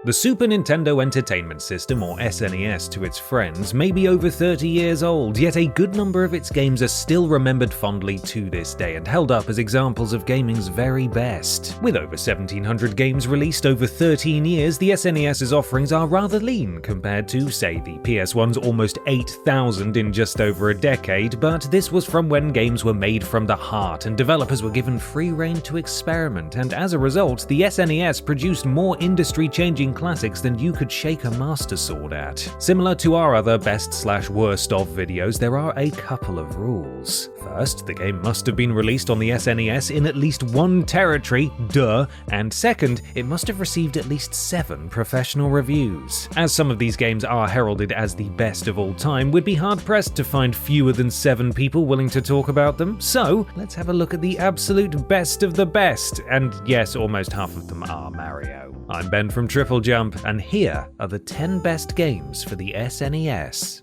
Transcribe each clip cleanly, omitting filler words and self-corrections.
The Super Nintendo Entertainment System, or SNES to its friends, may be over 30 years old, yet a good number of its games are still remembered fondly to this day and held up as examples of gaming's very best. With over 1,700 games released over 13 years, the SNES's offerings are rather lean compared to, say, the PS1's almost 8,000 in just over a decade, but this was from when games were made from the heart and developers were given free rein to experiment, and as a result, the SNES produced more industry-changing classics than you could shake a Master Sword at. Similar to our other best/worst of videos, there are a couple of rules. First, the game must have been released on the SNES in at least one territory, duh, and second, it must have received at least 7 professional reviews. As some of these games are heralded as the best of all time, we'd be hard-pressed to find fewer than 7 people willing to talk about them, so let's have a look at the absolute best of the best, and yes, almost half of them are Mario. I'm Ben from TripleJump, and here are the 10 best games for the SNES.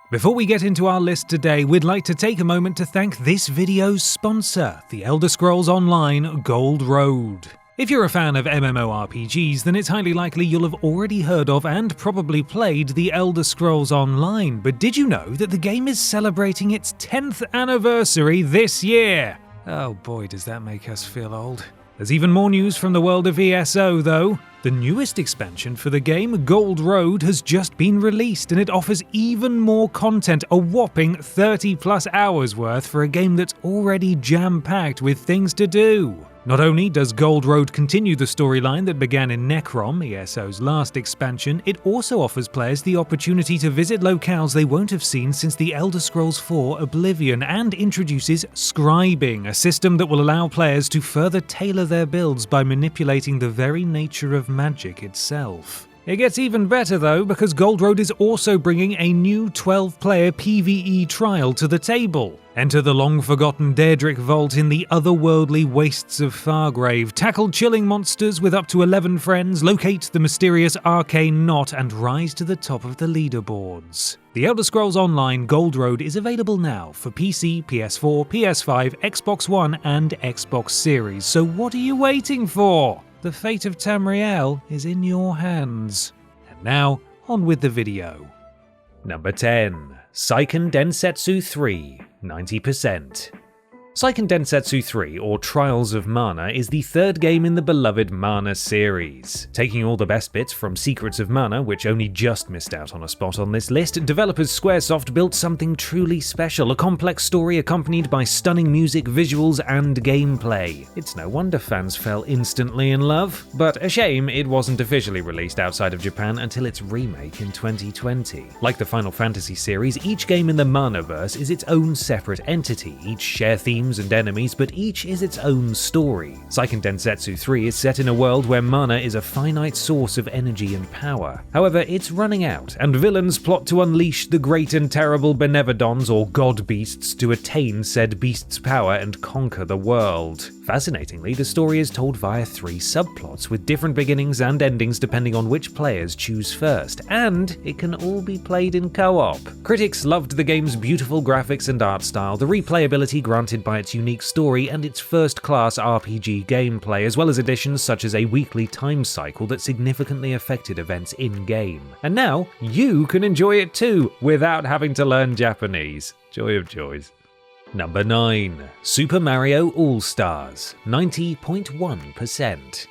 Before we get into our list today, we'd like to take a moment to thank this video's sponsor, The Elder Scrolls Online Gold Road. If you're a fan of MMORPGs, then it's highly likely you'll have already heard of and probably played The Elder Scrolls Online, but did you know that the game is celebrating its 10th anniversary this year? Oh boy, does that make us feel old. There's even more news from the world of ESO though. The newest expansion for the game, Gold Road, has just been released and it offers even more content, a whopping 30 plus hours worth for a game that's already jam-packed with things to do. Not only does Gold Road continue the storyline that began in Necrom, ESO's last expansion, it also offers players the opportunity to visit locales they won't have seen since The Elder Scrolls IV Oblivion, and introduces scribing, a system that will allow players to further tailor their builds by manipulating the very nature of magic itself. It gets even better though, because Gold Road is also bringing a new 12-player PvE trial to the table. Enter the long-forgotten Daedric Vault in the otherworldly wastes of Fargrave, tackle chilling monsters with up to 11 friends, locate the mysterious arcane knot, and rise to the top of the leaderboards. The Elder Scrolls Online Gold Road is available now for PC, PS4, PS5, Xbox One, and Xbox Series, so what are you waiting for? The fate of Tamriel is in your hands. And now, on with the video. Number 10. Seiken Densetsu 3, 90%. Seiken Densetsu 3, or Trials of Mana, is the third game in the beloved Mana series. Taking all the best bits from Secrets of Mana, which only just missed out on a spot on this list, developers Squaresoft built something truly special, a complex story accompanied by stunning music, visuals, and gameplay. It's no wonder fans fell instantly in love, but a shame it wasn't officially released outside of Japan until its remake in 2020. Like the Final Fantasy series, each game in the Manaverse is its own separate entity, each share themes and enemies, but each is its own story. Seiken Densetsu 3 is set in a world where mana is a finite source of energy and power. However, it's running out, and villains plot to unleash the great and terrible Benevodons, or god beasts, to attain said beasts' power and conquer the world. Fascinatingly, the story is told via 3 subplots with different beginnings and endings depending on which players choose first, and it can all be played in co-op. Critics loved the game's beautiful graphics and art style, the replayability granted by its unique story, and its first-class RPG gameplay, as well as additions such as a weekly time cycle that significantly affected events in-game. And now, you can enjoy it too, without having to learn Japanese. Joy of joys. Number 9. Super Mario All-Stars, 90.1%.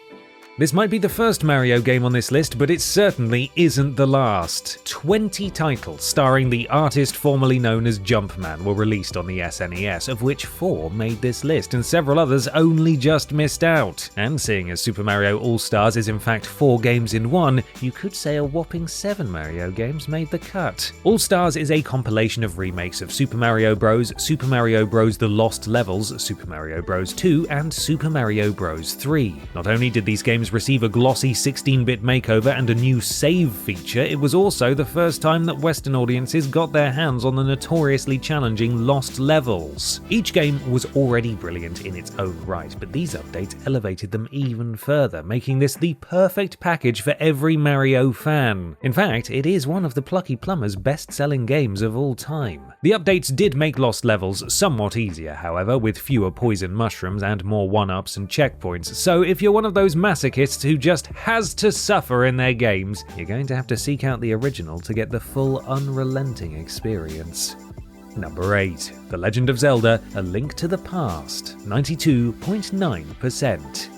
This might be the first Mario game on this list, but it certainly isn't the last. 20 titles starring the artist formerly known as Jumpman were released on the SNES, of which 4 made this list, and several others only just missed out. And seeing as Super Mario All-Stars is in fact 4 games in one, you could say a whopping 7 Mario games made the cut. All-Stars is a compilation of remakes of Super Mario Bros., Super Mario Bros. The Lost Levels, Super Mario Bros. 2, and Super Mario Bros. 3. Not only did these games receive a glossy 16-bit makeover and a new save feature, it was also the first time that Western audiences got their hands on the notoriously challenging Lost Levels. Each game was already brilliant in its own right, but these updates elevated them even further, making this the perfect package for every Mario fan. In fact, it is one of the Plucky Plumber's best-selling games of all time. The updates did make Lost Levels somewhat easier, however, with fewer poison mushrooms and more one-ups and checkpoints, so if you're one of those masochists masochists who just has to suffer in their games, you're going to have to seek out the original to get the full unrelenting experience. Number 8. The Legend of Zelda: A Link to the Past, 92.9%.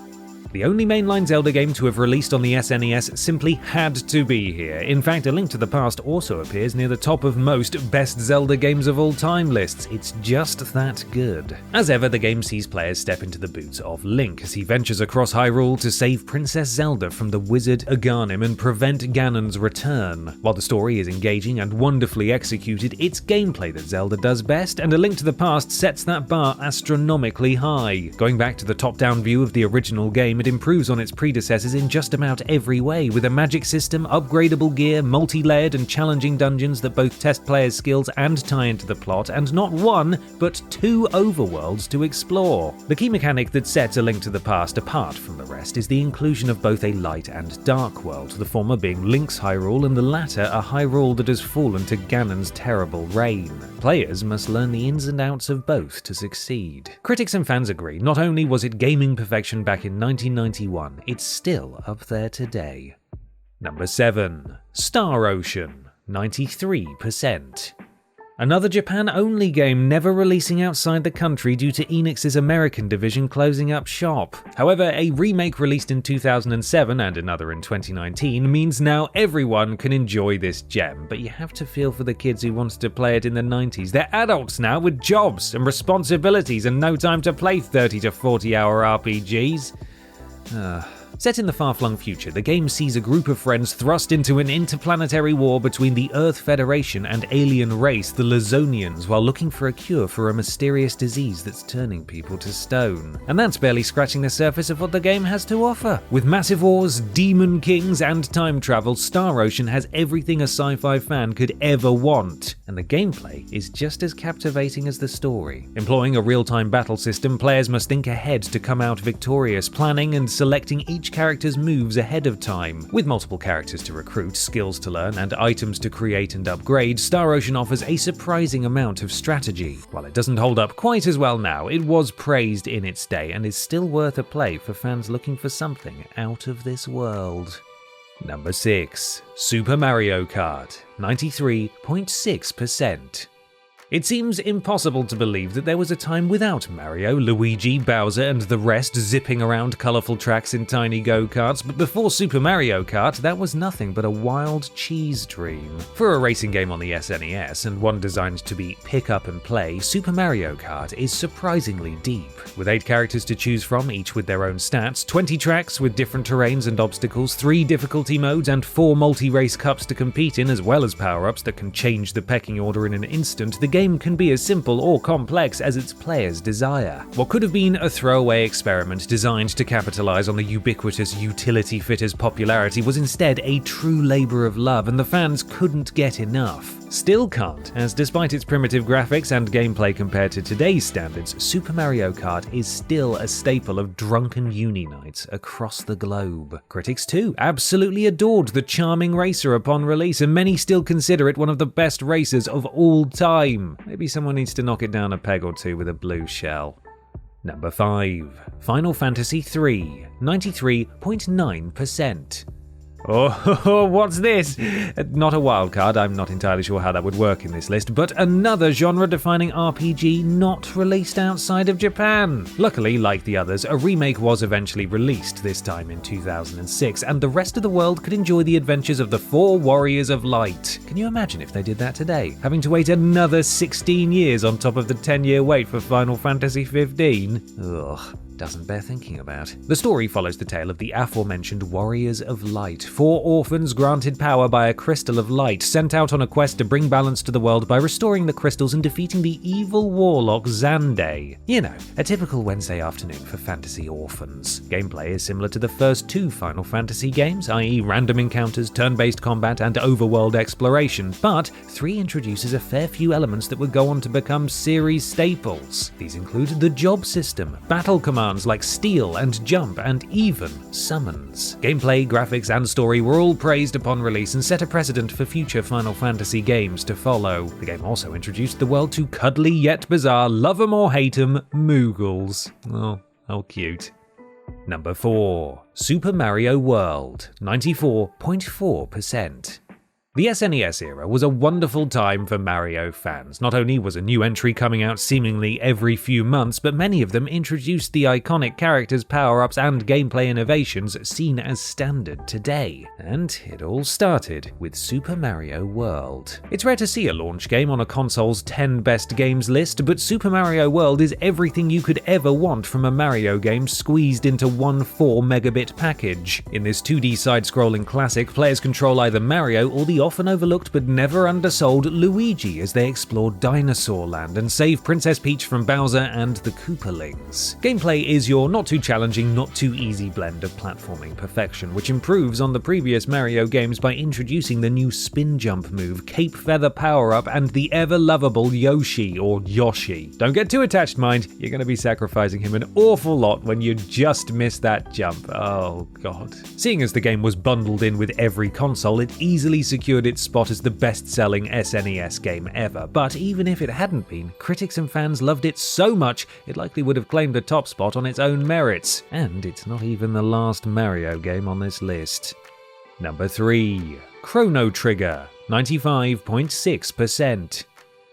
The only mainline Zelda game to have released on the SNES simply had to be here. In fact, A Link to the Past also appears near the top of most best Zelda games of all time lists. It's just that good. As ever, the game sees players step into the boots of Link as he ventures across Hyrule to save Princess Zelda from the wizard Aghanim and prevent Ganon's return. While the story is engaging and wonderfully executed, it's gameplay that Zelda does best, and A Link to the Past sets that bar astronomically high. Going back to the top-down view of the original game, it improves on its predecessors in just about every way, with a magic system, upgradable gear, multi-layered and challenging dungeons that both test players' skills and tie into the plot, and not one, but 2 overworlds to explore. The key mechanic that sets A Link to the Past apart from the rest is the inclusion of both a light and dark world, the former being Link's Hyrule and the latter a Hyrule that has fallen to Ganon's terrible reign. Players must learn the ins and outs of both to succeed. Critics and fans agree, not only was it gaming perfection back in 1991, it's still up there today. Number 7. Star Ocean, 93%. Another Japan-only game never releasing outside the country due to Enix's American division closing up shop. However, a remake released in 2007 and another in 2019 means now everyone can enjoy this gem, but you have to feel for the kids who wanted to play it in the 90s. They're adults now with jobs and responsibilities and no time to play 30 to 40 hour RPGs. Set in the far-flung future, the game sees a group of friends thrust into an interplanetary war between the Earth Federation and alien race, the Lazonians, while looking for a cure for a mysterious disease that's turning people to stone. And that's barely scratching the surface of what the game has to offer. With massive wars, demon kings, and time travel, Star Ocean has everything a sci-fi fan could ever want. And the gameplay is just as captivating as the story. Employing a real-time battle system, players must think ahead to come out victorious, planning and selecting each character's moves ahead of time. With multiple characters to recruit, skills to learn, and items to create and upgrade, Star Ocean offers a surprising amount of strategy. While it doesn't hold up quite as well now, it was praised in its day and is still worth a play for fans looking for something out of this world. Number 6. Super Mario Kart, 93.6%. It seems impossible to believe that there was a time without Mario, Luigi, Bowser, and the rest zipping around colourful tracks in tiny go-karts, but before Super Mario Kart, that was nothing but a wild cheese dream. For a racing game on the SNES, and one designed to be pick up and play, Super Mario Kart is surprisingly deep. With 8 characters to choose from, each with their own stats, 20 tracks with different terrains and obstacles, 3 difficulty modes, and 4 multi-race cups to compete in, as well as power-ups that can change the pecking order in an instant, the game can be as simple or complex as its players desire. What could have been a throwaway experiment designed to capitalize on the ubiquitous utility fitter's popularity was instead a true labor of love, and the fans couldn't get enough. Still can't, as despite its primitive graphics and gameplay compared to today's standards, Super Mario Kart is still a staple of drunken uni nights across the globe. Critics too absolutely adored the charming racer upon release, and many still consider it one of the best racers of all time. Maybe someone needs to knock it down a peg or two with a blue shell. Number 5. Final Fantasy III, 93.9%. Oh, what's this? Not a wildcard, I'm not entirely sure how that would work in this list, but another genre-defining RPG not released outside of Japan. Luckily, like the others, a remake was eventually released, this time in 2006, and the rest of the world could enjoy the adventures of the 4 Warriors of Light. Can you imagine if they did that today? Having to wait another 16 years on top of the 10-year wait for Final Fantasy 15? Ugh. Doesn't bear thinking about. The story follows the tale of the aforementioned Warriors of Light, 4 orphans granted power by a crystal of light, sent out on a quest to bring balance to the world by restoring the crystals and defeating the evil warlock Xande. You know, a typical Wednesday afternoon for fantasy orphans. Gameplay is similar to the first 2 Final Fantasy games, i.e. random encounters, turn-based combat, and overworld exploration, but 3 introduces a fair few elements that would go on to become series staples. These include the job system, battle commands like steal and jump, and even summons. Gameplay, graphics, and story were all praised upon release and set a precedent for future Final Fantasy games to follow. The game also introduced the world to cuddly yet bizarre, love 'em or hate 'em, Moogles. Oh, how cute. Number 4. Super Mario World, 94.4%. The SNES era was a wonderful time for Mario fans. Not only was a new entry coming out seemingly every few months, but many of them introduced the iconic characters, power-ups, and gameplay innovations seen as standard today. And it all started with Super Mario World. It's rare to see a launch game on a console's 10 best games list, but Super Mario World is everything you could ever want from a Mario game squeezed into one 4 megabit package. In this 2D side-scrolling classic, players control either Mario or the often overlooked but never undersold Luigi as they explore Dinosaur Land and save Princess Peach from Bowser and the Koopalings. Gameplay is your not too challenging, not too easy blend of platforming perfection, which improves on the previous Mario games by introducing the new spin jump move, cape feather power-up, and the ever-lovable Yoshi or Yoshi. Don't get too attached, mind, you're going to be sacrificing him an awful lot when you just miss that jump. Oh god. Seeing as the game was bundled in with every console, it easily secured its spot as the best-selling SNES game ever, but even if it hadn't been, critics and fans loved it so much it likely would have claimed the top spot on its own merits. And it's not even the last Mario game on this list. Number 3. Chrono Trigger, 95.6%.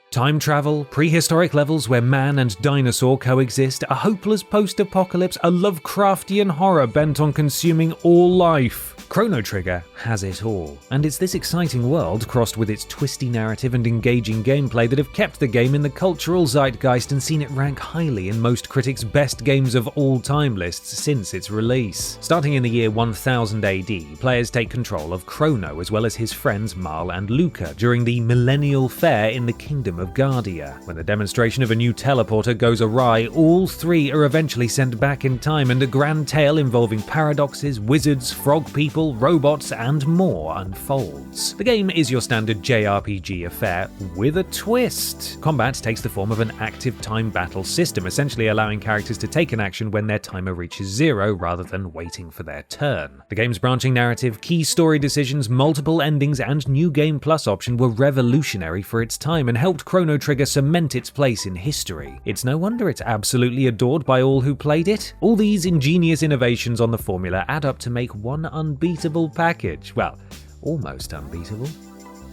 Time travel, prehistoric levels where man and dinosaur coexist, a hopeless post-apocalypse, a Lovecraftian horror bent on consuming all life. Chrono Trigger has it all, and it's this exciting world, crossed with its twisty narrative and engaging gameplay, that have kept the game in the cultural zeitgeist and seen it rank highly in most critics' best games of all time lists since its release. Starting in the year 1000 AD, players take control of Chrono as well as his friends Mal and Luca during the Millennial Fair in the Kingdom of Gardia. When the demonstration of a new teleporter goes awry, all three are eventually sent back in time, and a grand tale involving paradoxes, wizards, frog people, robots, and more unfolds. The game is your standard JRPG affair with a twist. Combat takes the form of an active time battle system, essentially allowing characters to take an action when their timer reaches 0 rather than waiting for their turn. The game's branching narrative, key story decisions, multiple endings, and new Game Plus option were revolutionary for its time and helped Chrono Trigger cement its place in history. It's no wonder it's absolutely adored by all who played it. All these ingenious innovations on the formula add up to make one unbeatable package. Well, almost unbeatable.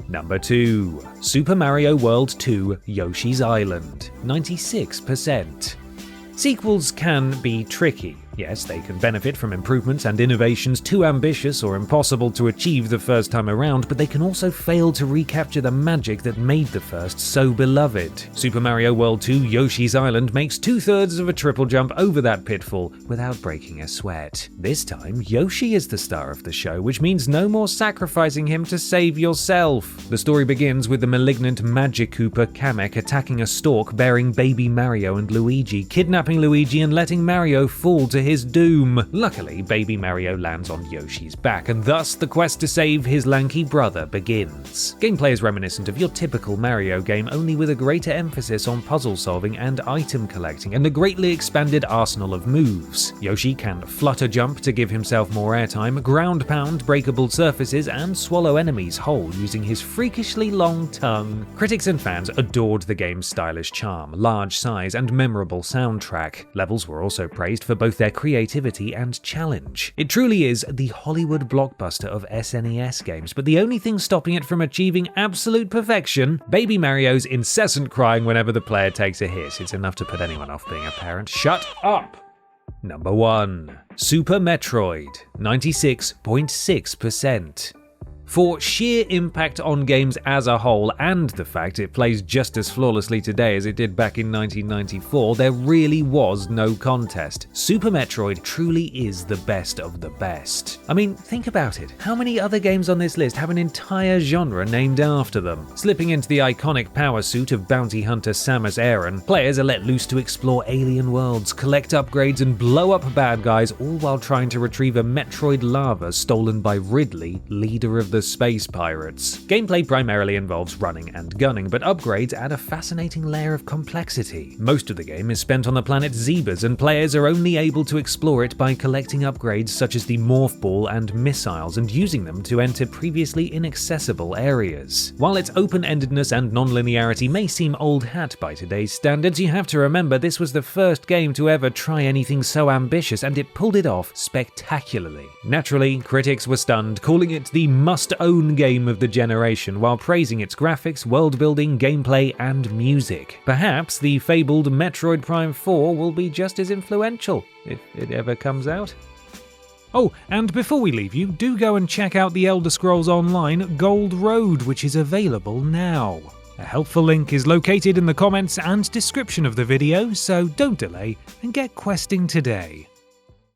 Number 2. Super Mario World 2 Yoshi's Island, 96%. Sequels can be tricky. Yes, they can benefit from improvements and innovations too ambitious or impossible to achieve the first time around, but they can also fail to recapture the magic that made the first so beloved. Super Mario World 2 Yoshi's Island makes 2/3 of a triple jump over that pitfall without breaking a sweat. This time, Yoshi is the star of the show, which means no more sacrificing him to save yourself. The story begins with the malignant Magic Koopa Kamek attacking a stork bearing baby Mario and Luigi, kidnapping Luigi and letting Mario fall to his doom. Luckily, baby Mario lands on Yoshi's back, and thus the quest to save his lanky brother begins. Gameplay is reminiscent of your typical Mario game, only with a greater emphasis on puzzle solving and item collecting, and a greatly expanded arsenal of moves. Yoshi can flutter jump to give himself more airtime, ground pound breakable surfaces, and swallow enemies whole using his freakishly long tongue. Critics and fans adored the game's stylish charm, large size, and memorable soundtrack. Levels were also praised for both their creativity and challenge. It truly is the Hollywood blockbuster of SNES games, but the only thing stopping it from achieving absolute perfection, baby Mario's incessant crying whenever the player takes a hit. It's enough to put anyone off being a parent. Shut up! Number 1. Super Metroid, 96.6%. For sheer impact on games as a whole and the fact it plays just as flawlessly today as it did back in 1994, there really was no contest. Super Metroid truly is the best of the best. I mean, think about it. How many other games on this list have an entire genre named after them? Slipping into the iconic power suit of bounty hunter Samus Aran, players are let loose to explore alien worlds, collect upgrades, and blow up bad guys, all while trying to retrieve a Metroid lava stolen by Ridley, leader of the the space pirates. Gameplay primarily involves running and gunning, but upgrades add a fascinating layer of complexity. Most of the game is spent on the planet Zebras, and players are only able to explore it by collecting upgrades such as the morph ball and missiles and using them to enter previously inaccessible areas. While its open-endedness and non-linearity may seem old hat by today's standards, you have to remember this was the first game to ever try anything so ambitious, and it pulled it off spectacularly. Naturally, critics were stunned, calling it the must-own game of the generation, while praising its graphics, world-building, gameplay, and music. Perhaps the fabled Metroid Prime 4 will be just as influential, if it ever comes out. Oh, and before we leave you, do go and check out the Elder Scrolls Online Gold Road, which is available now. A helpful link is located in the comments and description of the video, so don't delay and get questing today.